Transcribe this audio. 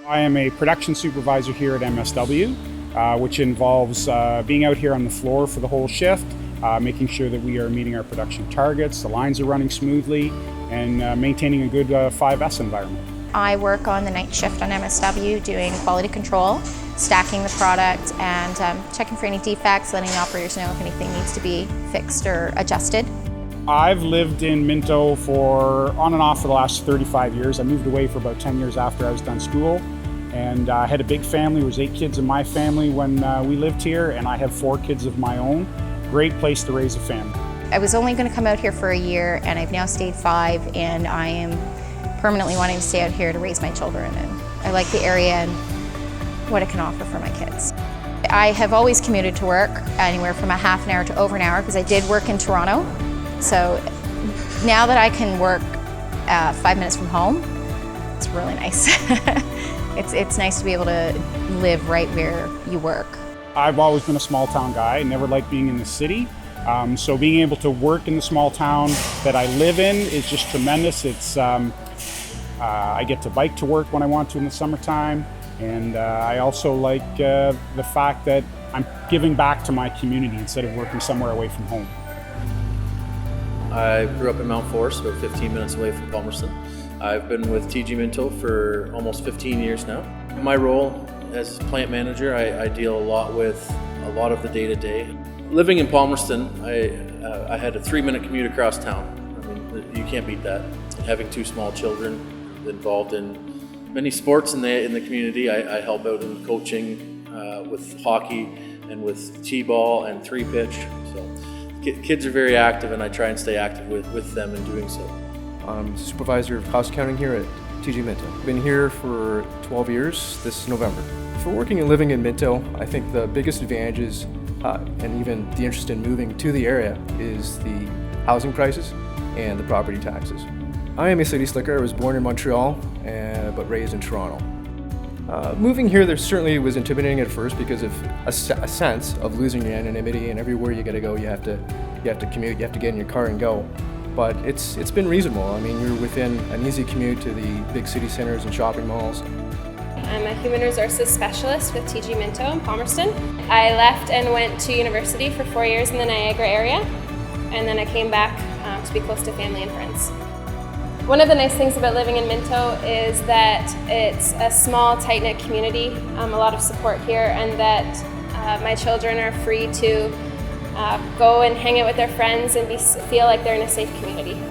I am a production supervisor here at MSW, which involves being out here on the floor for the whole shift, making sure that we are meeting our production targets, the lines are running smoothly, and maintaining a good 5S environment. I work on the night shift on MSW doing quality control, stacking the product, and checking for any defects, letting the operators know if anything needs to be fixed or adjusted. I've lived in Minto for on and off for the last 35 years. I moved away for about 10 years after I was done school, and I had a big family. There was 8 kids in my family when we lived here, and I have 4 kids of my own. Great place to raise a family. I was only going to come out here for a year, and I've now stayed 5, and I am permanently wanting to stay out here to raise my children, and I like the area and what it can offer for my kids. I have always commuted to work anywhere from a half an hour to over an hour because I did work in Toronto. So now that I can work 5 minutes from home, it's really nice. It's nice to be able to live right where you work. I've always been a small town guy. I never liked being in the city. So being able to work in the small town that I live in is just tremendous. It's I get to bike to work when I want to in the summertime, and I also like the fact that I'm giving back to my community instead of working somewhere away from home. I grew up in Mount Forest, about 15 minutes away from Palmerston. I've been with TG Minto for almost 15 years now. My role as plant manager, I deal a lot with a lot of the day-to-day. Living in Palmerston, I had a 3-minute commute across town. I mean, you can't beat that. Having 2 small children involved in many sports in the community, I help out in coaching with hockey and with T-ball and 3-pitch. So kids are very active, and I try and stay active with them in doing so. I'm supervisor of cost accounting here at TG Minto. I've been here for 12 years this November. For working and living in Minto, I think the biggest advantages and even the interest in moving to the area is the housing prices and the property taxes. I am a city slicker. I was born in Montreal but raised in Toronto. Moving here, there certainly was intimidating at first because of a sense of losing your anonymity, and everywhere you gotta go, you have to commute, you have to get in your car and go. But it's been reasonable. I mean, you're within an easy commute to the big city centers and shopping malls. I'm a human resources specialist with TG Minto in Palmerston. I left and went to university for 4 years in the Niagara area, and then I came back to be close to family and friends. One of the nice things about living in Minto is that it's a small, tight-knit community, a lot of support here, and that my children are free to go and hang out with their friends and feel like they're in a safe community.